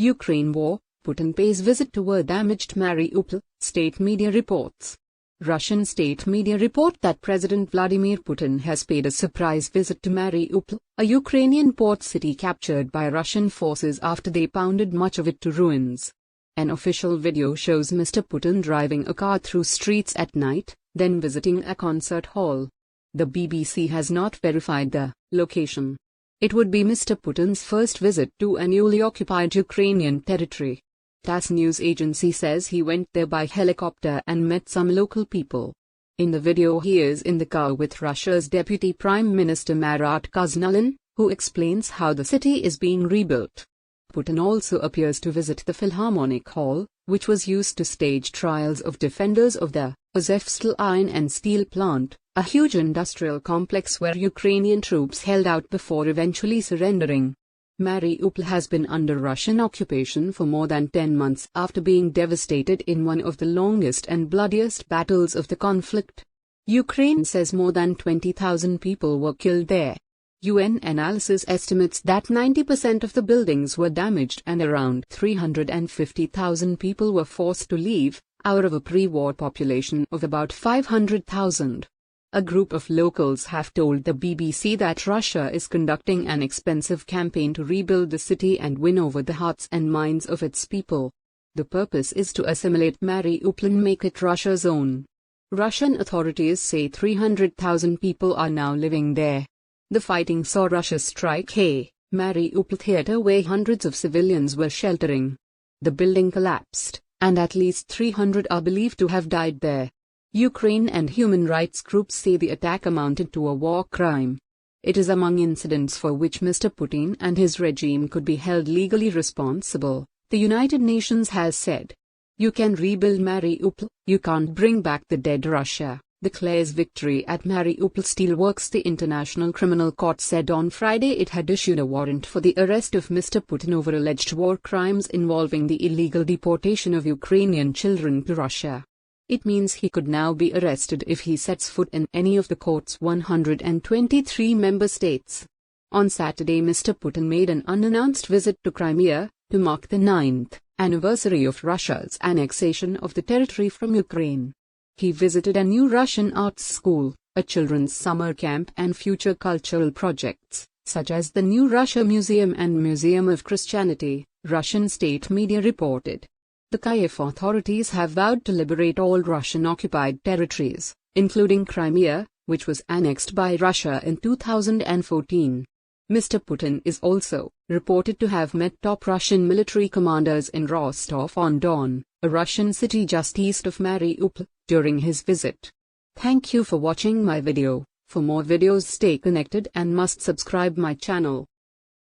Ukraine war, Putin pays visit to war-damaged Mariupol, state media reports. Russian state media report that President Vladimir Putin has paid a surprise visit to Mariupol, a Ukrainian port city captured by Russian forces after they pounded much of it to ruins. An official video shows Mr. Putin driving a car through streets at night, then visiting a concert hall. The BBC has not verified the location. It would be Mr. Putin's first visit to a newly occupied Ukrainian territory. Tass news agency says he went there by helicopter and met some local people. In the video he is in the car with Russia's Deputy Prime Minister Marat Khusnullin, who explains how the city is being rebuilt. Putin also appears to visit the Philharmonic Hall, which was used to stage trials of defenders of the Azovstal iron and steel plant, a huge industrial complex where Ukrainian troops held out before eventually surrendering. Mariupol has been under Russian occupation for more than 10 months after being devastated in one of the longest and bloodiest battles of the conflict. Ukraine says more than 20,000 people were killed there. UN analysis estimates that 90% of the buildings were damaged and around 350,000 people were forced to leave, out of a pre-war population of about 500,000. A group of locals have told the BBC that Russia is conducting an expensive campaign to rebuild the city and win over the hearts and minds of its people. The purpose is to assimilate Mariupol and make it Russia's own. Russian authorities say 300,000 people are now living there. The fighting saw Russia strike a Mariupol theater where hundreds of civilians were sheltering. The building collapsed, and at least 300 are believed to have died there. Ukraine and human rights groups say the attack amounted to a war crime. It is among incidents for which Mr. Putin and his regime could be held legally responsible, the United Nations has said. You can rebuild Mariupol, you can't bring back the dead. Russia declares victory at Mariupol steelworks. The International Criminal Court said on Friday it had issued a warrant for the arrest of Mr. Putin over alleged war crimes involving the illegal deportation of Ukrainian children to Russia. It means he could now be arrested if he sets foot in any of the court's 123 member states. On Saturday, Mr. Putin made an unannounced visit to Crimea, to mark the 9th anniversary of Russia's annexation of the territory from Ukraine. He visited a new Russian arts school, a children's summer camp and future cultural projects, such as the New Russia Museum and Museum of Christianity, Russian state media reported. The Kiev authorities have vowed to liberate all Russian-occupied territories, including Crimea, which was annexed by Russia in 2014. Mr. Putin is also reported to have met top Russian military commanders in Rostov-on-Don, a Russian city just east of Mariupol, during his visit. Thank you for watching my video. For more videos, stay connected and must subscribe my channel.